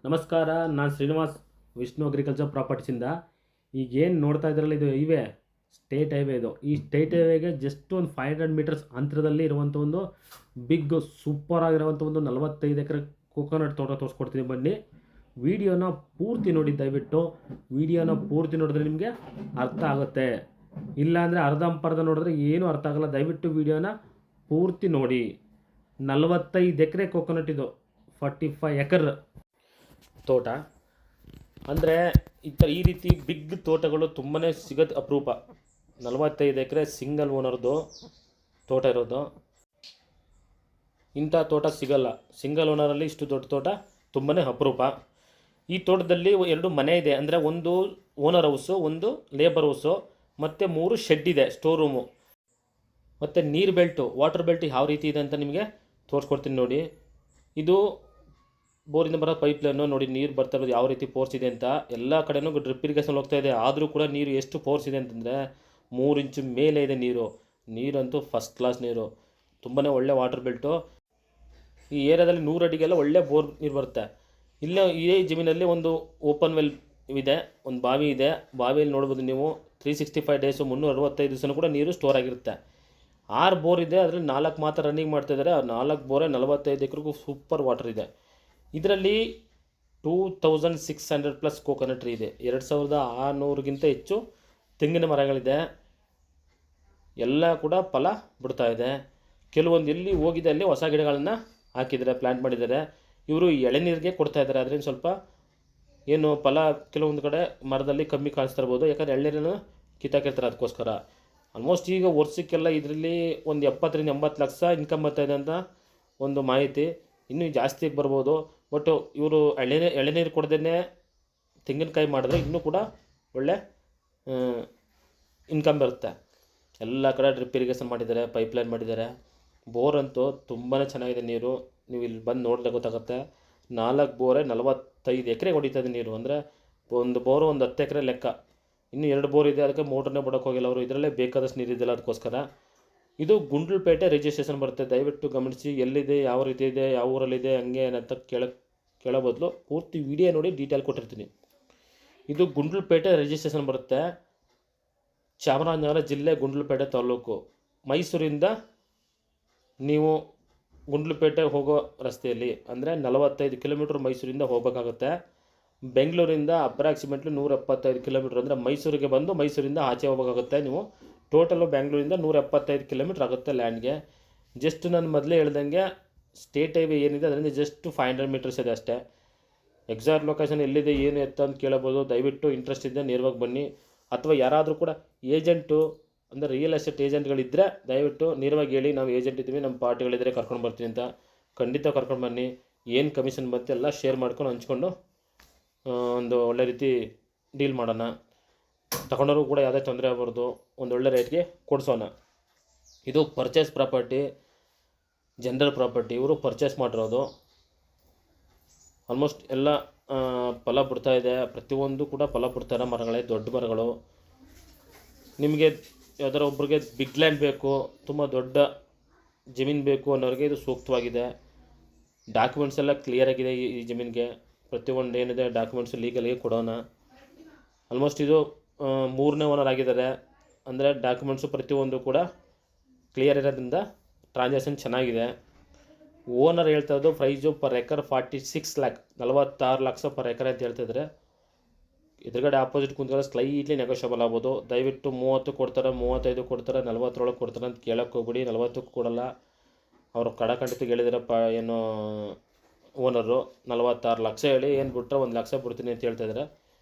ನಮಸ್ಕಾರ, ನಾನು ಶ್ರೀನಿವಾಸ್ ವಿಷ್ಣು ಅಗ್ರಿಕಲ್ಚರ್ ಪ್ರಾಪರ್ಟೀಸಿಂದ. ಈಗೇನು ನೋಡ್ತಾ ಇದ್ರಲ್ಲ, ಇದು ಹೈವೇ, ಸ್ಟೇಟ್ ಹೈವೇ. ಇದು ಈ ಸ್ಟೇಟ್ ಹೈವೇಗೆ ಜಸ್ಟ್ ಒಂದು 500 ಮೀಟರ್ಸ್ ಅಂತರದಲ್ಲಿ ಇರುವಂಥ ಒಂದು ಬಿಗ್ ಸೂಪರ್ ಆಗಿರುವಂಥ ಒಂದು 45 ಎಕರೆ ಕೋಕೋನಟ್ ತೋಟ ತೋರಿಸ್ಕೊಡ್ತೀನಿ. ಬನ್ನಿ, ವಿಡಿಯೋನ ಪೂರ್ತಿ ನೋಡಿ. ದಯವಿಟ್ಟು ವಿಡಿಯೋನ ಪೂರ್ತಿ ನೋಡಿದ್ರೆ ನಿಮಗೆ ಅರ್ಥ ಆಗುತ್ತೆ. ಇಲ್ಲಾಂದರೆ ಅರ್ಧಂಪರ್ಧ ನೋಡಿದ್ರೆ ಏನೂ ಅರ್ಥ ಆಗಲ್ಲ. ದಯವಿಟ್ಟು ವಿಡಿಯೋನ ಪೂರ್ತಿ ನೋಡಿ. 45 ಎಕರೆ ಕೋಕೋನಟ್ ಇದು, 45 ಎಕರ್ ತೋಟ. ಅಂದರೆ ಈ ರೀತಿ ಬಿಗ್ ತೋಟಗಳು ತುಂಬಾ ಸಿಗೋದು ಅಪರೂಪ. 45 ಎಕರೆ ಸಿಂಗಲ್ ಓನರ್ದು ತೋಟ ಇರೋದು. ಇಂಥ ತೋಟ ಸಿಗಲ್ಲ. ಸಿಂಗಲ್ ಓನರಲ್ಲಿ ಇಷ್ಟು ದೊಡ್ಡ ತೋಟ ತುಂಬಾ ಅಪರೂಪ. ಈ ತೋಟದಲ್ಲಿ 2 ಮನೆ ಇದೆ. ಅಂದರೆ ಒಂದು ಓನರ್ ಹೌಸು, ಒಂದು ಲೇಬರ್ ಹೌಸು, ಮತ್ತು 3 ಶೆಡ್ ಇದೆ, ಸ್ಟೋರ್ ರೂಮು, ಮತ್ತು ನೀರು ಬೆಲ್ಟು, ವಾಟರ್ ಬೆಲ್ಟ್ ಯಾವ ರೀತಿ ಇದೆ ಅಂತ ನಿಮಗೆ ತೋರಿಸ್ಕೊಡ್ತೀನಿ ನೋಡಿ. ಇದು ಬೋರಿಂದ ಬರೋ ಪೈಪ್ ಲೈನು ನೋಡಿ. ನೀರು ಬರ್ತಾ ಇರೋದು ಯಾವ ರೀತಿ ಫೋರ್ಸ್ ಇದೆ ಅಂತ. ಎಲ್ಲ ಕಡೆನೂ ಡ್ರಿಪ್ ಇರಿಗೇಷನ್ ಹೋಗ್ತಾ ಇದೆ. ಆದರೂ ಕೂಡ ನೀರು ಎಷ್ಟು ಫೋರ್ಸ್ ಇದೆ ಅಂತಂದರೆ 3 ಇಂಚು ಮೇಲೆ ಇದೆ ನೀರಂತೂ ಫಸ್ಟ್ ಕ್ಲಾಸ್ ನೀರು. ತುಂಬಾ ಒಳ್ಳೆ ವಾಟರ್ ಬೆಲ್ಟು. ಈ ಏರಿಯಾದಲ್ಲಿ 100 ಅಡಿಗೆಲ್ಲ ಒಳ್ಳೆ ಬೋರ್ ನೀರು ಬರುತ್ತೆ. ಇಲ್ಲೇ ಇದೇ ಜಮೀನಲ್ಲಿ ಒಂದು ಓಪನ್ ವೆಲ್ ಇದೆ, ಒಂದು ಬಾವಿ ಇದೆ. ಬಾವಿಯಲ್ಲಿ ನೋಡ್ಬೋದು ನೀವು 365 ಡೇಸು 365 ದಿವಸನೂ ಕೂಡ ನೀರು ಸ್ಟೋರ್ ಆಗಿರುತ್ತೆ. 6 ಬೋರ್ ಇದೆ, ಅದರಲ್ಲಿ 4 ಮಾತ್ರ ರನ್ನಿಂಗ್ ಮಾಡ್ತಾಯಿದ್ದಾರೆ. 4 ಬೋರೇ 45 ಎಕರೆಗೂ ಸೂಪರ್ ವಾಟರ್ ಇದೆ. ಇದರಲ್ಲಿ 2600 ಪ್ಲಸ್ ಕೋಕೋನಟ್ ಟ್ರೀ ಇದೆ. 2600ಗಿಂತ ಹೆಚ್ಚು ತೆಂಗಿನ ಮರಗಳಿದೆ. ಎಲ್ಲ ಕೂಡ ಫಲ ಬಿಡ್ತಾ ಇದೆ. ಕೆಲವೊಂದು ಎಲ್ಲಿ ಹೋಗಿದೆ ಅಲ್ಲಿ ಹೊಸ ಗಿಡಗಳನ್ನು ಹಾಕಿದ್ದಾರೆ, ಪ್ಲ್ಯಾಂಟ್ ಮಾಡಿದ್ದಾರೆ. ಇವರು ಎಳೆನೀರಿಗೆ ಕೊಡ್ತಾ ಇದ್ದಾರೆ. ಅದರಿಂದ ಸ್ವಲ್ಪ ಏನು ಫಲ ಕೆಲವೊಂದು ಕಡೆ ಮರದಲ್ಲಿ ಕಮ್ಮಿ ಕಾಣಿಸ್ತಾ ಇರ್ಬೋದು, ಯಾಕಂದರೆ ಎಳ್ನೀರನ್ನು ಕಿತ್ತಾಕಿರ್ತಾರೆ. ಅದಕ್ಕೋಸ್ಕರ ಆಲ್ಮೋಸ್ಟ್ ಈಗ ವರ್ಷಕ್ಕೆಲ್ಲ ಇದರಲ್ಲಿ ಒಂದು 70 ರಿಂದ 80 ಲಕ್ಷ ಇನ್ಕಮ್ ಬರ್ತಾಯಿದೆ ಅಂತ ಒಂದು ಮಾಹಿತಿ. ಇನ್ನೂ ಜಾಸ್ತಿಗೆ ಬರ್ಬೋದು. ಬಟ್ ಇವರು ಎಳೆನೀರು ಕೊಡದೇ ತೆಂಗಿನಕಾಯಿ ಮಾಡಿದ್ರೆ ಇನ್ನೂ ಕೂಡ ಒಳ್ಳೆ ಇನ್ಕಮ್ ಬರುತ್ತೆ. ಎಲ್ಲ ಕಡೆ ಡ್ರಿಪ್ ಇರಿಗೇಷನ್ ಮಾಡಿದ್ದಾರೆ, ಪೈಪ್ಲೈನ್ ಮಾಡಿದ್ದಾರೆ. ಬೋರ್ ಅಂತೂ ತುಂಬಾ ಚೆನ್ನಾಗಿದೆ ನೀರು. ನೀವು ಇಲ್ಲಿ ಬಂದು ನೋಡಿದ್ರೆ ಗೊತ್ತಾಗುತ್ತೆ. 4 ಬೋರೆ 45 ಎಕರೆ ಹೊಡಿತದೆ ನೀರು. ಅಂದರೆ ಒಂದು ಬೋರು ಒಂದು 10 ಎಕರೆ ಲೆಕ್ಕ. ಇನ್ನೂ 2 ಬೋರ್ ಇದೆ, ಅದಕ್ಕೆ ಮೋಟ್ರನ್ನೇ ಬಿಡೋಕೆ ಹೋಗಿಲ್ಲ ಅವರು. ಇದರಲ್ಲೇ ಬೇಕಾದಷ್ಟು ನೀರಿದ್ದಿಲ್ಲ, ಅದಕ್ಕೋಸ್ಕರ. ಇದು ಪೇಟೆ ರಿಜಿಸ್ಟ್ರೇಷನ್ ಬರುತ್ತೆ. ದಯವಿಟ್ಟು ಗಮನಿಸಿ, ಎಲ್ಲಿದೆ, ಯಾವ ರೀತಿ ಇದೆ, ಯಾವ ಊರಲ್ಲಿದೆ, ಹಂಗೆ ಏನಂತ ಕೇಳೋ ಬದಲು ಪೂರ್ತಿ ವಿಡಿಯೋ ನೋಡಿ ಡೀಟೇಲ್ ಕೊಟ್ಟಿರ್ತೀನಿ. ಇದು ಪೇಟೆ ರಿಜಿಸ್ಟ್ರೇಷನ್ ಬರುತ್ತೆ. ಚಾಮರಾಜನಗರ ಜಿಲ್ಲೆ, ಪೇಟೆ ತಾಲೂಕು. ಮೈಸೂರಿಂದ ನೀವು ಪೇಟೆ ಹೋಗೋ ರಸ್ತೆಯಲ್ಲಿ ಅಂದರೆ 45 ಕಿಲೋಮೀಟ್ರ್ ಮೈಸೂರಿಂದ ಹೋಗಬೇಕಾಗುತ್ತೆ. ಬೆಂಗಳೂರಿಂದ ಅಪ್ರಾಕ್ಸಿಮೇಟ್ಲಿ 175 ಕಿಲೋಮೀಟ್ರ್. ಅಂದರೆ ಮೈಸೂರಿಗೆ ಬಂದು ಮೈಸೂರಿಂದ ಆಚೆ ಹೋಗಬೇಕಾಗುತ್ತೆ ನೀವು. ಟೋಟಲು ಬೆಂಗಳೂರಿಂದ 175 ಕಿಲೋಮೀಟ್ರ್ ಆಗುತ್ತೆ ಲ್ಯಾಂಡ್ಗೆ. ಜಸ್ಟ್ ನಾನು ಮೊದಲೇ ಹೇಳ್ದಂಗೆ ಸ್ಟೇಟ್ ಹೈವೇ ಏನಿದೆ ಅದರಿಂದ ಜಸ್ಟ್ 500 ಮೀಟರ್ಸ್ ಇದೆ ಅಷ್ಟೇ. ಎಕ್ಸಾಕ್ಟ್ ಲೊಕೇಶನ್ ಎಲ್ಲಿದೆ ಏನು ಎತ್ತ ಅಂತ ಕೇಳಬೋದು. ದಯವಿಟ್ಟು ಇಂಟ್ರೆಸ್ಟ್ ಇದ್ದರೆ ನೇರವಾಗಿ ಬನ್ನಿ. ಅಥವಾ ಯಾರಾದರೂ ಕೂಡ ಏಜೆಂಟು ಅಂದರೆ ರಿಯಲ್ ಎಸ್ಟೇಟ್ ಏಜೆಂಟ್ಗಳಿದ್ದರೆ ದಯವಿಟ್ಟು ನೇರವಾಗಿ ಹೇಳಿ, ನಾವು ಏಜೆಂಟ್ ಇದ್ದೀವಿ, ನಮ್ಮ ಪಾರ್ಟಿಗಳಿದ್ದರೆ ಕರ್ಕೊಂಡು ಬರ್ತೀನಿ ಅಂತ. ಖಂಡಿತ ಕರ್ಕೊಂಡು ಬನ್ನಿ. ಏನು ಕಮಿಷನ್ ಬರುತ್ತೆ ಎಲ್ಲ ಶೇರ್ ಮಾಡ್ಕೊಂಡು ಹಂಚ್ಕೊಂಡು ಒಂದು ಒಳ್ಳೆ ರೀತಿ ಡೀಲ್ ಮಾಡೋಣ. ತಗೊಂಡವರು ಕೂಡ ಯಾವುದೇ ತೊಂದರೆ ಆಗಬಾರ್ದು, ಒಂದೊಳ್ಳೆ ರೇಟ್ಗೆ ಕೊಡಿಸೋಣ. ಇದು ಪರ್ಚೇಸ್ ಪ್ರಾಪರ್ಟಿ, ಜನರಲ್ ಪ್ರಾಪರ್ಟಿ. ಇವರು ಪರ್ಚೇಸ್ ಮಾಡಿರೋದು. ಆಲ್ಮೋಸ್ಟ್ ಎಲ್ಲ ಫಲ ಬಿಡ್ತಾ ಇದೆ. ಪ್ರತಿಯೊಂದು ಕೂಡ ಫಲ ಬಿಡ್ತಾರೆ ಮರಗಳೇ, ದೊಡ್ಡ ಮರಗಳು. ನಿಮಗೆ ಯಾವ್ದಾರ ಒಬ್ರಿಗೆ ಬಿಗ್ ಲ್ಯಾಂಡ್ ಬೇಕು, ತುಂಬ ದೊಡ್ಡ ಜಮೀನು ಬೇಕು ಅನ್ನೋರಿಗೆ ಇದು ಸೂಕ್ತವಾಗಿದೆ. ಡಾಕ್ಯುಮೆಂಟ್ಸ್ ಎಲ್ಲ ಕ್ಲಿಯರಾಗಿದೆ ಈ ಜಮೀನಿಗೆ. ಪ್ರತಿಯೊಂದು ಏನಿದೆ ಡಾಕ್ಯುಮೆಂಟ್ಸು ಲೀಗಲಿಗೆ ಕೊಡೋಣ. ಆಲ್ಮೋಸ್ಟ್ ಇದು 3ನೇ ಓನರ್ ಆಗಿದ್ದಾರೆ. ಅಂದರೆ ಡಾಕ್ಯುಮೆಂಟ್ಸು ಪ್ರತಿಯೊಂದು ಕೂಡ ಕ್ಲಿಯರ್ ಇರೋದ್ರಿಂದ ಟ್ರಾನ್ಸಾಕ್ಷನ್ ಚೆನ್ನಾಗಿದೆ. ಓನರ್ ಹೇಳ್ತಾ ಇದ್ದು ಪ್ರೈಸು ಪರ್ ಎಕರ್ 46 ಲ್ಯಾಕ್, 46 ಲಕ್ಷ ಪರ್ ಎಕರೆ ಅಂತ ಹೇಳ್ತಿದ್ರೆ. ಎದುರುಗಡೆ ಆಪೋಸಿಟ್ ಕುಂತ್ಕೊಳ್ಳೋ ಸ್ಲೈಟ್ಲಿ ನೆಗೋಷಿಯಬಲ್ ಆಗ್ಬೋದು. ದಯವಿಟ್ಟು 30 ಕೊಡ್ತಾರೆ, 35 ಕೊಡ್ತಾರೆ, 40 ಕೊಡ್ತಾರೆ ಅಂತ ಕೇಳೋಕ್ಕೆ ಹೋಗ್ಬಿಡಿ. 40 ಕೊಡಲ್ಲ. ಅವರು ಕಡಖಂಡಿತಕ್ಕೆ ಹೇಳಿದಾರಪ್ಪ ಏನು ಓನರು. 46 ಲಕ್ಷ ಹೇಳಿ ಏನು ಬಿಟ್ಟರೆ 1 ಲಕ್ಷ ಬಿಡ್ತೀನಿ ಅಂತ ಹೇಳ್ತಾಯಿದ್ದಾರೆ.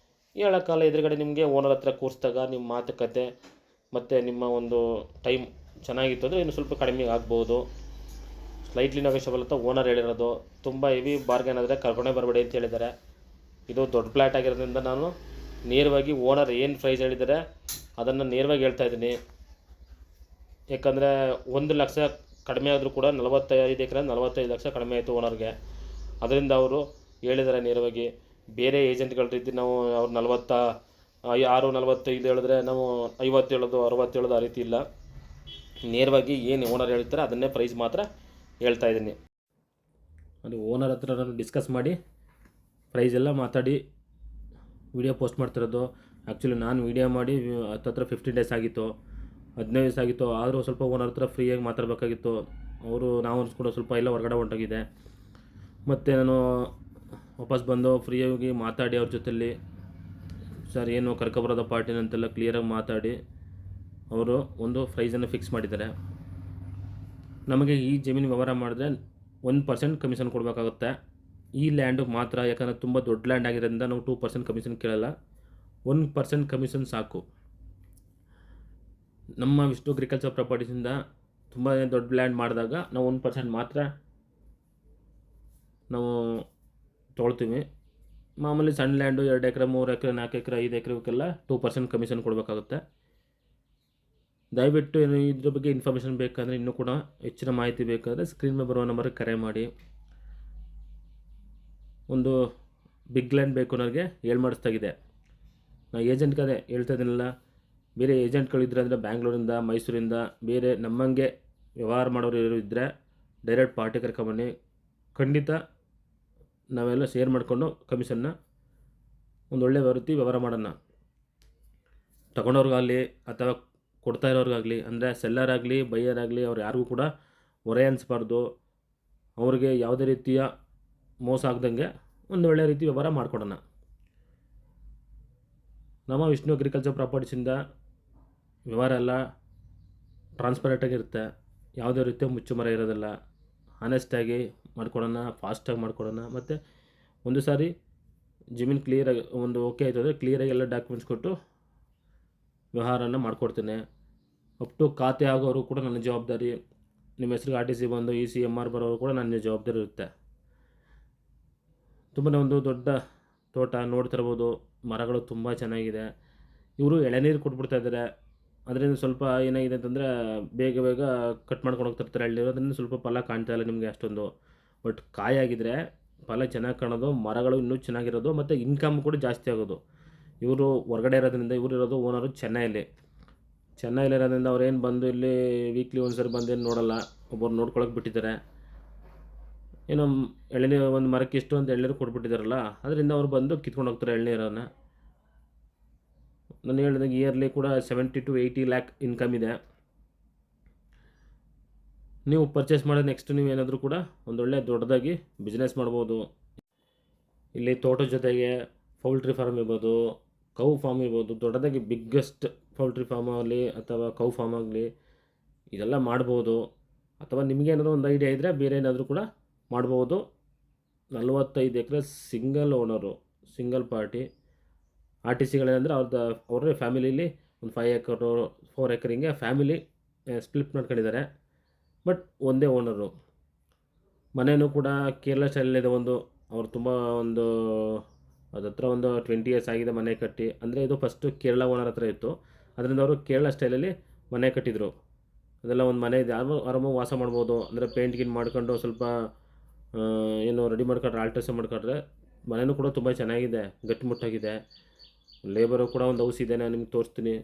ಹೇಳೋಕ್ಕಲ್ಲ. ಎದುರುಗಡೆ ನಿಮಗೆ ಓನರ್ ಹತ್ರ ಕೂರಿಸಿದಾಗ ನಿಮ್ಮ ಮಾತುಕತೆ ಮತ್ತು ನಿಮ್ಮ ಒಂದು ಟೈಮ್ ಚೆನ್ನಾಗಿತ್ತು ಅಂದರೆ ಇನ್ನು ಸ್ವಲ್ಪ ಕಡಿಮೆ ಆಗ್ಬೋದು. ಸ್ಲೈಟ್ಲಿ ನೆಗೋಷಿಯಬಲ್ ಅಂತ ಓನರ್ ಹೇಳಿರೋದು. ತುಂಬ ಹೆವಿ ಬಾರ್ಗೇನ್ ಆದರೆ ಕರ್ಕೊಂಡೇ ಬರಬೇಡಿ ಅಂತ ಹೇಳಿದ್ದಾರೆ. ಇದು ದೊಡ್ಡ ಫ್ಲ್ಯಾಟ್ ಆಗಿರೋದ್ರಿಂದ ನಾನು ನೇರವಾಗಿ ಓನರ್ ಏನು ಪ್ರೈಸ್ ಹೇಳಿದ್ದಾರೆ ಅದನ್ನು ನೇರವಾಗಿ ಹೇಳ್ತಾ ಇದ್ದೀನಿ. ಯಾಕಂದರೆ 1 ಲಕ್ಷ ಕಡಿಮೆ ಆದರೂ ಕೂಡ 45 ಎಕರೆ 45 ಲಕ್ಷ ಕಡಿಮೆ ಆಯಿತು ಓನರ್ಗೆ. ಅದರಿಂದ ಅವರು ಹೇಳಿದ್ದಾರೆ ನೇರವಾಗಿ. ಬೇರೆ ಏಜೆಂಟ್ಗಳ ರೀತಿ ನಾವು ಅವ್ರು 46-45 ಹೇಳಿದ್ರೆ ನಾವು 50 ಹೇಳೋದು 60 ಹೇಳೋದು ಆ ರೀತಿ ಇಲ್ಲ. ನೇರವಾಗಿ ಏನು ಓನರ್ ಹೇಳ್ತಾರೆ ಅದನ್ನೇ ಪ್ರೈಸ್ ಮಾತ್ರ ಹೇಳ್ತಾ ಇದ್ದೀನಿ. ಅದು ಓನರ್ ಹತ್ರ ಡಿಸ್ಕಸ್ ಮಾಡಿ ಪ್ರೈಸ್ ಎಲ್ಲ ಮಾತಾಡಿ ವಿಡಿಯೋ ಪೋಸ್ಟ್ ಮಾಡ್ತಿರೋದು. ಆ್ಯಕ್ಚುಲಿ ನಾನು ವಿಡಿಯೋ ಮಾಡಿ ಹತ್ತತ್ರ 15 ಡೇಸ್ ಆಗಿತ್ತು, 15 ದಿವಸ ಆಗಿತ್ತು. ಆದರೂ ಸ್ವಲ್ಪ ಓನರ್ ಹತ್ರ ಫ್ರೀಯಾಗಿ ಮಾತಾಡಬೇಕಾಗಿತ್ತು. ನಾವು ಅನ್ಸ್ಕೊಂಡು ಸ್ವಲ್ಪ ಎಲ್ಲ ಹೊರಗಡೆ ಹೊಂಟೋಗಿದೆ. ಮತ್ತು ನಾನು ವಾಪಸ್ ಬಂದು ಫ್ರೀಯಾಗಿ ಮಾತಾಡಿ ಅವ್ರ ಜೊತೆಲಿ ಸರ್ ಏನು ಕರ್ಕೊಬರೋದ ಪಾರ್ಟಿನ ಅಂತೆಲ್ಲ ಕ್ಲಿಯರಾಗಿ ಮಾತಾಡಿ ಅವರು ಒಂದು ಪ್ರೈಸನ್ನು ಫಿಕ್ಸ್ ಮಾಡಿದ್ದಾರೆ. ನಮಗೆ ಈ ಜಮೀನು ವ್ಯವಹಾರ ಮಾಡಿದ್ರೆ 1% ಕಮಿಷನ್ ಕೊಡಬೇಕಾಗುತ್ತೆ ಈ ಲ್ಯಾಂಡಿಗೆ ಮಾತ್ರ. ಯಾಕಂದರೆ ತುಂಬ ದೊಡ್ಡ ಲ್ಯಾಂಡ್ ಆಗಿರೋದ್ರಿಂದ ನಾವು 2% ಕಮಿಷನ್ ಕೇಳಲ್ಲ, 1% ಕಮಿಷನ್ ಸಾಕು. ನಮ್ಮ ವಿಷ್ಣು ಅಗ್ರಿಕಲ್ಚರ್ ಪ್ರಾಪರ್ಟೀಸಿಂದ ತುಂಬ ದೊಡ್ಡ ಲ್ಯಾಂಡ್ ಮಾಡಿದಾಗ ನಾವು 1% ಮಾತ್ರ ನಾವು ತೊಗೊಳ್ತೀವಿ. ಮಾಮೂಲಿ ಸಣ್ಣ ಲ್ಯಾಂಡು 2 ಎಕರೆ 3 ಎಕರೆ 4 ಎಕರೆ 5 ಎಕರೆಗೆಲ್ಲ 2% ಕಮಿಷನ್ ಕೊಡಬೇಕಾಗುತ್ತೆ. ದಯವಿಟ್ಟು ಇದ್ರ ಬಗ್ಗೆ ಇನ್ಫಾರ್ಮೇಷನ್ ಬೇಕಂದರೆ, ಇನ್ನೂ ಕೂಡ ಹೆಚ್ಚಿನ ಮಾಹಿತಿ ಬೇಕಾದರೆ ಸ್ಕ್ರೀನ್ ಮೇಲೆ ಬರುವ ನಂಬರ್ಗೆ ಕರೆ ಮಾಡಿ. ಒಂದು ಬಿಗ್ ಲ್ಯಾಂಡ್ ಬೇಕು ನನಗೆ ಮಾಡಿಸ್ತಾಗಿದೆ. ನಾನು ಏಜೆಂಟ್ಗೆ ಅದೇ ಹೇಳ್ತಾ ಇದ್ದೀನಲ್ಲ, ಬೇರೆ ಏಜೆಂಟ್ಗಳಿದ್ರೆ ಅಂದರೆ ಬ್ಯಾಂಗ್ಳೂರಿಂದ ಮೈಸೂರಿಂದ ಬೇರೆ ನಮ್ಮಂಗೆ ವ್ಯವಹಾರ ಮಾಡೋರು ಇದ್ದರೆ ಡೈರೆಕ್ಟ್ ಪಾರ್ಟಿ ಕರ್ಕೊಂಬನ್ನಿ. ಖಂಡಿತ ನಾವೆಲ್ಲ ಶೇರ್ ಮಾಡಿಕೊಂಡು ಕಮಿಷನ್ನ ಒಂದೊಳ್ಳೆ ರೀತಿ ವ್ಯವಹಾರ ಮಾಡೋಣ. ತಗೊಂಡವ್ರಿಗಾಗಲಿ ಅಥವಾ ಕೊಡ್ತಾ ಇರೋರಿಗಾಗಲಿ, ಅಂದರೆ ಸೆಲ್ಲರ್ ಆಗಲಿ ಬೈಯರ್ ಆಗಲಿ, ಅವ್ರು ಯಾರಿಗೂ ಕೂಡ ಹೊರೆ ಅನಿಸ್ಬಾರ್ದು. ಅವ್ರಿಗೆ ಯಾವುದೇ ರೀತಿಯ ಮೋಸ ಆಗ್ದಂಗೆ ಒಂದು ಒಳ್ಳೆಯ ರೀತಿ ವ್ಯವಹಾರ ಮಾಡಿಕೊಡೋಣ. ನಮ್ಮ ವಿಷ್ಣು ಅಗ್ರಿಕಲ್ಚರ್ ಪ್ರಾಪರ್ಟೀಸಿಂದ ವ್ಯವಹಾರ ಎಲ್ಲ ಟ್ರಾನ್ಸ್ಪರೆಂಟಾಗಿರುತ್ತೆ, ಯಾವುದೇ ರೀತಿಯ ಮುಚ್ಚುಮರೆ ಇರೋದಿಲ್ಲ. ಆನೆಸ್ಟಾಗಿ ಮಾಡ್ಕೊಡೋಣ, ಫಾಸ್ಟಾಗಿ ಮಾಡ್ಕೊಡೋಣ. ಮತ್ತು ಒಂದು ಸಾರಿ ಜಮೀನು ಕ್ಲಿಯರಾಗಿ ಒಂದು ಓಕೆ ಆಯಿತು ಅಂದರೆ ಕ್ಲಿಯರಾಗಿ ಎಲ್ಲ ಡಾಕ್ಯುಮೆಂಟ್ಸ್ ಕೊಟ್ಟು ವ್ಯವಹಾರನ ಮಾಡಿಕೊಡ್ತೇನೆ. ಅಪ್ ಟು ಖಾತೆ ಆಗೋರು ಕೂಡ ನನ್ನ ಜವಾಬ್ದಾರಿ. ನಿಮ್ಮ ಹೆಸ್ರಿಗೆ RTC ಬಂದು ECMR ಬರೋರು ಕೂಡ ನನ್ನ ಜವಾಬ್ದಾರಿ ಇರುತ್ತೆ. ತುಂಬಾ ಒಂದು ದೊಡ್ಡ ತೋಟ ನೋಡ್ತಿರ್ಬೋದು, ಮರಗಳು ತುಂಬ ಚೆನ್ನಾಗಿದೆ. ಇವರು ಎಳೆನೀರು ಕೊಟ್ಬಿಡ್ತಾಯಿದ್ದಾರೆ. ಅದರಿಂದ ಸ್ವಲ್ಪ ಏನಾಗಿದೆ ಅಂತಂದರೆ ಬೇಗ ಕಟ್ ಮಾಡ್ಕೊಂಡು ಹೋಗ್ತಿರ್ತಾರೆ ಎಳ್ನೀರು. ಅದರಿಂದ ಸ್ವಲ್ಪ ಫಲ ಕಾಣ್ತಾ ಇಲ್ಲ ನಿಮಗೆ ಅಷ್ಟೊಂದು. ಬಟ್ ಕಾಯಾಗಿದ್ದರೆ ಫಲ ಚೆನ್ನಾಗಿ ಕಾಣೋದು, ಮರಗಳು ಇನ್ನೂ ಚೆನ್ನಾಗಿರೋದು, ಮತ್ತು ಇನ್ಕಮ್ ಕೂಡ ಜಾಸ್ತಿ ಆಗೋದು. ಇವರು ಹೊರಗಡೆ ಇರೋದ್ರಿಂದ, ಇವರು ಇರೋದು ಓನರು ಚೆನ್ನೈಲಿರೋದ್ರಿಂದ ಅವ್ರೇನು ಬಂದು ಇಲ್ಲಿ ವೀಕ್ಲಿ ಒಂದ್ಸರಿ ಬಂದೇನು ನೋಡೋಲ್ಲ, ಒಬ್ಬರು ನೋಡ್ಕೊಳಕ್ಕೆ ಬಿಟ್ಟಿದ್ದಾರೆ. ಏನೋ ಎಳ್ನೀರು ಒಂದು ಮರಕ್ಕೆ ಇಷ್ಟು ಅಂತ ಎಳ್ನೀರು ಕೊಟ್ಬಿಟ್ಟಿದ್ದಾರಲ್ಲ, ಅದರಿಂದ ಅವ್ರು ಬಂದು ಕಿತ್ಕೊಂಡು ಹೋಗ್ತಾರೆ ಎಳ್ನೀರನ್ನು. ನಾನು ಹೇಳಿದಾಗ ಇಯರ್ಲಿ ಕೂಡ 70 to 80 lakh ಇನ್ಕಮ್ ಇದೆ. ನೀವು ಪರ್ಚೇಸ್ ಮಾಡೋದು ನೆಕ್ಸ್ಟ್ ನೀವೇನಾದರೂ ಕೂಡ ಒಂದೊಳ್ಳೆ ದೊಡ್ಡದಾಗಿ ಬಿಸ್ನೆಸ್ ಮಾಡ್ಬೋದು. ಇಲ್ಲಿ ತೋಟದ ಜೊತೆಗೆ ಪೌಲ್ಟ್ರಿ ಫಾರ್ಮ್ ಇರ್ಬೋದು, ಕೌ ಫಾರ್ಮ್ ಇರ್ಬೋದು, ದೊಡ್ಡದಾಗಿ ಬಿಗ್ಗೆಸ್ಟ್ ಪೌಲ್ಟ್ರಿ ಫಾರ್ಮ್ ಆಗಲಿ ಅಥವಾ ಕೌ ಫಾರ್ಮ್ ಆಗಲಿ ಇದೆಲ್ಲ ಮಾಡ್ಬೋದು. ಅಥವಾ ನಿಮಗೇನಾದರೂ ಒಂದು ಐಡಿಯಾ ಇದ್ದರೆ ಬೇರೆ ಏನಾದರೂ ಕೂಡ ಮಾಡ್ಬೋದು. 45 ಎಕರೆ ಸಿಂಗಲ್ ಓನರು, ಸಿಂಗಲ್ ಪಾರ್ಟಿ. RTCಗಳೇನೆಂದರೆ ಅವ್ರದ್ದೇ ಫ್ಯಾಮಿಲಿಲಿ ಒಂದು 5 ಎಕರೆ 4 ಎಕರೆ ಹಿಂಗೆ ಫ್ಯಾಮಿಲಿ ಸ್ಪ್ಲಿಟ್ ಮಾಡ್ಕೊಂಡಿದ್ದಾರೆ. ಬಟ್ ಒಂದೇ ಓನರು. ಮನೆಯೂ ಕೂಡ ಕೇರಳ ಸ್ಟೈಲಲ್ಲಿದೆ. ಅವ್ರು ತುಂಬ ಅದತ್ರ 20 years ಆಗಿದೆ ಮನೆ ಕಟ್ಟಿ. ಅಂದರೆ ಇದು ಫಸ್ಟು ಕೇರಳ ಓನರ್ ಹತ್ರ ಇತ್ತು, ಅದರಿಂದ ಅವರು ಕೇರಳ ಸ್ಟೈಲಲ್ಲಿ ಮನೆ ಕಟ್ಟಿದರು. ಅದೆಲ್ಲ ಒಂದು ಮನೆ ಇದೆ, ಆರಾಮಾಗಿ ವಾಸ ಮಾಡ್ಬೋದು. ಅಂದರೆ ಪೇಂಟ್ ಮಾಡ್ಕೊಂಡು ಸ್ವಲ್ಪ ಏನು ರೆಡಿ ಮಾಡ್ಕೊಂಡ್ರೆ, ಆಲ್ಟ್ರೇಷನ್ ಮಾಡ್ಕೊಂಡ್ರೆ ಮನೆಯೂ ಕೂಡ ತುಂಬ ಚೆನ್ನಾಗಿದೆ, ಗಟ್ಟಿಮುಟ್ಟಾಗಿದೆ. ಲೇಬರು ಕೂಡ ಒಂದು ಹೌಸ್ ಇದೆ, ನಾನು ನಿಮ್ಗೆ ತೋರಿಸ್ತೀನಿ.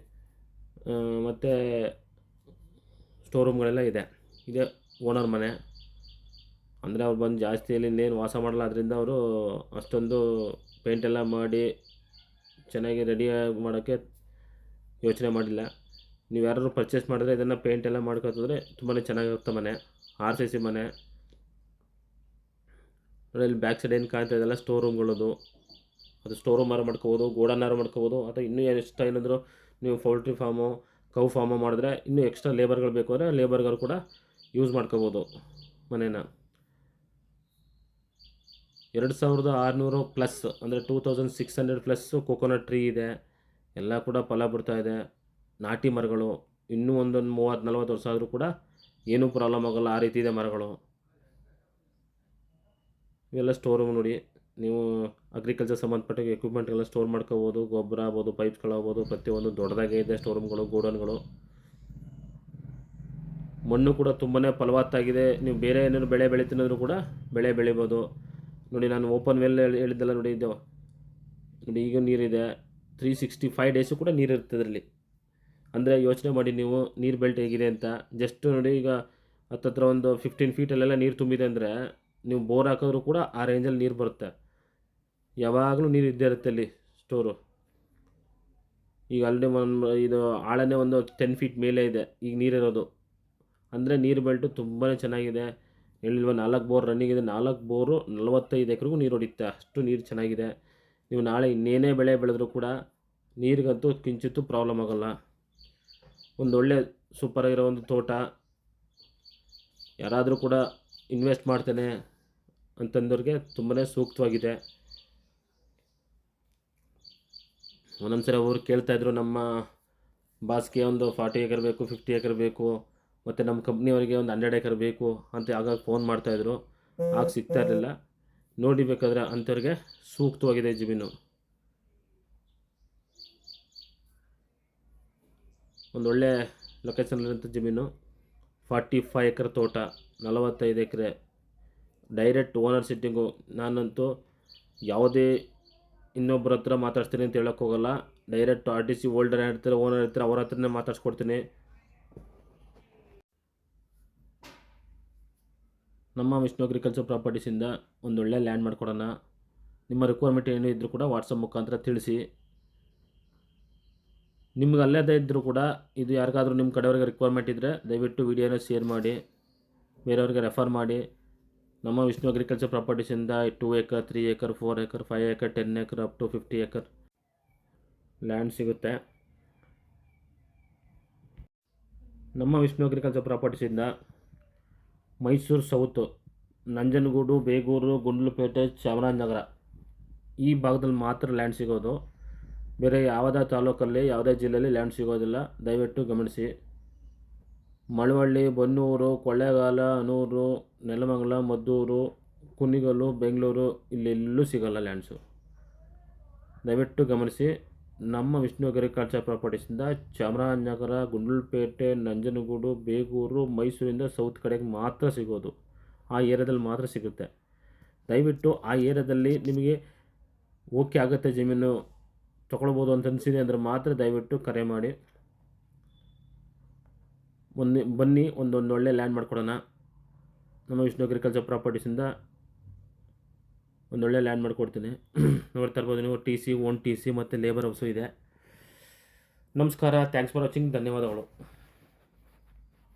ಮತ್ತು ಸ್ಟೋರ್ ರೂಮ್ಗಳೆಲ್ಲ ಇದೆ ಓನರ್ ಮನೆ. ಅಂದರೆ ಅವ್ರು ಬಂದು ಜಾಸ್ತಿಯಲ್ಲಿ ಇನ್ನೇನು ವಾಸ ಮಾಡಲ್ಲ, ಅದರಿಂದ ಅವರು ಅಷ್ಟೊಂದು ಪೇಂಟೆಲ್ಲ ಮಾಡಿ ಚೆನ್ನಾಗಿ ರೆಡಿಯಾಗಿ ಮಾಡೋಕ್ಕೆ ಯೋಚನೆ ಮಾಡಿಲ್ಲ. ನೀವು ಯಾರಾದ್ರು ಪರ್ಚೇಸ್ ಮಾಡಿದ್ರೆ ಇದನ್ನು ಪೇಂಟೆಲ್ಲ ಮಾಡ್ಕೊತಿದ್ರೆ ತುಂಬಾ ಚೆನ್ನಾಗಿರುತ್ತೆ ಮನೆ. RCC ಮನೆ. ಇಲ್ಲಿ ಬ್ಯಾಕ್ ಸೈಡ್ ಏನು ಕಾಣ್ತಾ ಇದೆಲ್ಲ ಸ್ಟೋರ್ ರೂಮ್ಗಳದು. ಅದು ಸ್ಟೋರ್ ರೂಮ್ ಮಾಡ್ಕೋಬೋದು, ಗೋಡನ್ನಾರು ಮಾಡ್ಕೋಬೋದು. ಅಥವಾ ಇನ್ನೂ ಎಷ್ಟು ಏನಾದರೂ ನೀವು ಪೌಲ್ಟ್ರಿ ಫಾರ್ಮು ಕೌ ಫಾರ್ಮು ಮಾಡಿದ್ರೆ ಇನ್ನೂ ಎಕ್ಸ್ಟ್ರಾ ಲೇಬರ್ಗಳು ಬೇಕು ಅಂದರೆ ಲೇಬರ್ಗಳು ಕೂಡ ಯೂಸ್ ಮಾಡ್ಕೋಬೋದು ಮನೇನ. 2600 ಪ್ಲಸ್ ಅಂದರೆ 2600 ಪ್ಲಸ್ಸು ಕೊಕೊನಟ್ ಟ್ರೀ ಇದೆ. ಎಲ್ಲ ಕೂಡ ಫಲ ಬಿಡ್ತಾಯಿದೆ. ನಾಟಿ ಮರಗಳು ಇನ್ನೂ ಒಂದೊಂದು 30-40 ವರ್ಷ ಆದರೂ ಕೂಡ ಏನೂ ಪ್ರಾಬ್ಲಮ್ ಆಗೋಲ್ಲ, ಆ ರೀತಿ ಇದೆ ಮರಗಳು. ಇವೆಲ್ಲ ಸ್ಟೋರ್ ರೂಮ್ ನೋಡಿ. ನೀವು ಅಗ್ರಿಕಲ್ಚರ್ ಸಂಬಂಧಪಟ್ಟ ಎಕ್ವಿಪ್ಮೆಂಟ್ಗೆಲ್ಲ ಸ್ಟೋರ್ ಮಾಡ್ಕೋಬೋದು. ಗೊಬ್ಬರ ಆಗ್ಬೋದು, ಪೈಪ್ಸ್ಗಳಾಗ್ಬೋದು, ಪ್ರತಿಯೊಂದು ದೊಡ್ಡದಾಗೇ ಇದೆ ಸ್ಟೋರ್ ರೂಮ್ಗಳು, ಗೋಡನ್ಗಳು. ಮಣ್ಣು ಕೂಡ ತುಂಬಾ ಫಲವತ್ತಾಗಿದೆ. ನೀವು ಬೇರೆ ಏನಾದ್ರು ಬೆಳೆ ಬೆಳಿತೀನಾದ್ರೂ ಕೂಡ ಬೆಳೆ ಬೆಳಿಬೋದು. ನೋಡಿ, ನಾನು ಓಪನ್ ವೆಲ್ ಹೇಳಿದ್ದೆಲ್ಲ ನೋಡಿ ಈಗ ನೀರಿದೆ. 365 ಡೇಸು ಕೂಡ ನೀರು ಇರ್ತದೆ ಅದರಲ್ಲಿ. ಅಂದರೆ ಯೋಚನೆ ಮಾಡಿ ನೀವು, ನೀರು ಬೆಲ್ಟ್ ಹೇಗಿದೆ ಅಂತ. ಜಸ್ಟ್ ನೋಡಿ, ಈಗ ಹತ್ತತ್ರ ಒಂದು 15 ಫೀಟಲ್ಲೆಲ್ಲ ನೀರು ತುಂಬಿದೆ ಅಂದರೆ ನೀವು ಬೋರ್ ಹಾಕಿದ್ರೂ ಕೂಡ ಆ ರೇಂಜಲ್ಲಿ ನೀರು ಬರುತ್ತೆ. ಯಾವಾಗಲೂ ನೀರು ಇದ್ದೇ ಇರುತ್ತೆ ಅಲ್ಲಿ ಸ್ಟೋರು. ಈಗ ಅಲ್ಲಿ ಇದು ಆಳನೇ ಒಂದು 10 ಫೀಟ್ ಮೇಲೆ ಇದೆ ಈಗ ನೀರಿರೋದು. ಅಂದರೆ ನೀರು ಬೆಲ್ಟು ತುಂಬಾ ಚೆನ್ನಾಗಿದೆ. ಹೇಳಿಲ್ವ 4 ಬೋರ್ ರನ್ನಿಂಗ್ ಇದೆ. 4 ಬೋರು 45 ಎಕರೆಗೂ ನೀರು ಹೊಡಿಯುತ್ತೆ, ಅಷ್ಟು ನೀರು ಚೆನ್ನಾಗಿದೆ. ನೀವು ನಾಳೆ ಇನ್ನೇನೇ ಬೆಳೆ ಬೆಳೆದ್ರೂ ಕೂಡ ನೀರಿಗಂತೂ ಕಿಂಚಿತ್ತೂ ಪ್ರಾಬ್ಲಮ್ ಆಗೋಲ್ಲ. ಒಂದೊಳ್ಳೆ ಸೂಪರಾಗಿರೋ ಒಂದು ತೋಟ. ಯಾರಾದರೂ ಕೂಡ ಇನ್ವೆಸ್ಟ್ ಮಾಡ್ತೇನೆ ಅಂತಂದವ್ರಿಗೆ ತುಂಬಾ ಸೂಕ್ತವಾಗಿದೆ. ಒಂದೊಂದು ಸರಿ ಅವರು ಕೇಳ್ತಾಯಿದ್ರು, ನಮ್ಮ ಬಾಸ್ಗೆ ಒಂದು 40 ಎಕರೆ ಬೇಕು, 50 ಎಕರೆ ಬೇಕು, ಮತ್ತು ನಮ್ಮ ಕಂಪ್ನಿಯವರಿಗೆ ಒಂದು 100 ಎಕರೆ ಬೇಕು ಅಂತ ಆಗಾಗ ಫೋನ್ ಮಾಡ್ತಾಯಿದ್ರು. ಆಗ ಸಿಗ್ತಾ ಇರಲಿಲ್ಲ. ನೋಡಿ ಬೇಕಾದ್ರೆ ಅಂಥವ್ರಿಗೆ ಸೂಕ್ತವಾಗಿದೆ ಜಮೀನು. ಒಂದೊಳ್ಳೆ ಲೊಕೇಶನಲ್ಲಿರೋಂಥ ಜಮೀನು. 45 ಎಕರೆ ತೋಟ, 45 ಎಕರೆ ಡೈರೆಕ್ಟ್ ಓನರ್ ಸಿಟ್ಟಿಂಗು. ನಾನಂತೂ ಯಾವುದೇ ಇನ್ನೊಬ್ಬರ ಹತ್ರ ಮಾತಾಡ್ತೀನಿ ಅಂತ ಹೇಳೋಕ್ಕೆ ಹೋಗಲ್ಲ. ಡೈರೆಕ್ಟ್ RTC ಹೋಲ್ಡರ್ ಇರ್ತಾರೆ, ಓನರ್ ಇರ್ತಾರೆ, ಅವ್ರ ಹತ್ರನೇ ಮಾತಾಡ್ಸ್ಕೊಡ್ತೀನಿ. ನಮ್ಮ ವಿಷ್ಣು ಅಗ್ರಿಕಲ್ಚರ್ ಪ್ರಾಪರ್ಟೀಸಿಂದ ಒಂದೊಳ್ಳೆ ಲ್ಯಾಂಡ್ ಮಾಡಿಕೊಡೋಣ. ನಿಮ್ಮ ರಿಕ್ವೈರ್ಮೆಂಟ್ ಏನು ಇದ್ದರೂ ಕೂಡ ವಾಟ್ಸಪ್ ಮುಖಾಂತರ ತಿಳಿಸಿ. ನಿಮ್ಗೆ ಅಲ್ಲದೇ ಇದ್ದರೂ ಕೂಡ ಇದು ಯಾರಿಗಾದ್ರೂ ನಿಮ್ಮ ಕಡೆಯವ್ರಿಗೆ ರಿಕ್ವೈರ್ಮೆಂಟ್ ಇದ್ದರೆ ದಯವಿಟ್ಟು ವಿಡಿಯೋನ ಶೇರ್ ಮಾಡಿ, ಬೇರೆಯವ್ರಿಗೆ ರೆಫರ್ ಮಾಡಿ. ನಮ್ಮ ವಿಷ್ಣು ಅಗ್ರಿಕಲ್ಚರ್ ಪ್ರಾಪರ್ಟೀಸಿಂದ 2 acre, 3 acre, 4 acre, 5 acre, 10 acre up to 50 acre land ಸಿಗುತ್ತೆ. ನಮ್ಮ ವಿಷ್ಣು ಅಗ್ರಿಕಲ್ಚರ್ ಪ್ರಾಪರ್ಟೀಸಿಂದ ಮೈಸೂರು ಸೌತು, ನಂಜನಗೂಡು, ಬೇಗೂರು, ಗುಂಡ್ಲುಪೇಟೆ, ಚಾಮರಾಜನಗರ ಈ ಭಾಗದಲ್ಲಿ ಮಾತ್ರ ಲ್ಯಾಂಡ್ ಸಿಗೋದು. ಬೇರೆ ಯಾವುದೇ ತಾಲೂಕಲ್ಲಿ, ಯಾವುದೇ ಜಿಲ್ಲೆಯಲ್ಲಿ ಲ್ಯಾಂಡ್ ಸಿಗೋದಿಲ್ಲ, ದಯವಿಟ್ಟು ಗಮನಿಸಿ. ಮಳವಳ್ಳಿ, ಬನ್ನೂರು, ಕೊಳ್ಳೇಗಾಲ, ಅನೂರು, ನೆಲಮಂಗಲ, ಮದ್ದೂರು, ಕುಣಿಗಲ್ಲು, ಬೆಂಗಳೂರು ಇಲ್ಲೆಲ್ಲೂ ಸಿಗೋಲ್ಲ ಲ್ಯಾಂಡ್ಸು. ದಯವಿಟ್ಟು ಗಮನಿಸಿ. ನಮ್ಮ ವಿಷ್ಣು ಅಗ್ರಿಕಲ್ಚರ್ ಪ್ರಾಪರ್ಟೀಸಿಂದ ಚಾಮರಾಜನಗರ, ಗುಂಡ್ಲುಪೇಟೆ, ನಂಜನಗೂಡು, ಬೇಗೂರು, ಮೈಸೂರಿಂದ ಸೌತ್ ಕಡೆಗೆ ಮಾತ್ರ ಸಿಗೋದು. ಆ ಏರಿಯಾದಲ್ಲಿ ಮಾತ್ರ ಸಿಗುತ್ತೆ. ದಯವಿಟ್ಟು ಆ ಏರಿಯಾದಲ್ಲಿ ನಿಮಗೆ ಓಕೆ ಆಗುತ್ತೆ, ಜಮೀನು ತೊಗೊಳ್ಬೋದು ಅಂತ ಅನಿಸಿದೆ ಅಂದರೆ ಮಾತ್ರ ದಯವಿಟ್ಟು ಕರೆ ಮಾಡಿ. ಬನ್ನಿ ಒಂದೊಳ್ಳೆ ಲ್ಯಾಂಡ್ ಮಾಡ್ಕೊಡೋಣ. ನಮ್ಮ ವಿಷ್ಣು ಅಗ್ರಿಕಲ್ಚರ್ ಪ್ರಾಪರ್ಟೀಸಿಂದ ಒಂದೊಳ್ಳೆ ಲ್ಯಾಂಡ್ ಮಾಡಿಕೊಡ್ತೀನಿ. ನೋಡ್ತಾ ಇರ್ಬೋದು ನೀವು, TC, ಓನ್ TC ಮತ್ತು ಲೇಬರ್ ಹೌಸು ಇದೆ. ನಮಸ್ಕಾರ. Thanks for watching. ಧನ್ಯವಾದಗಳು.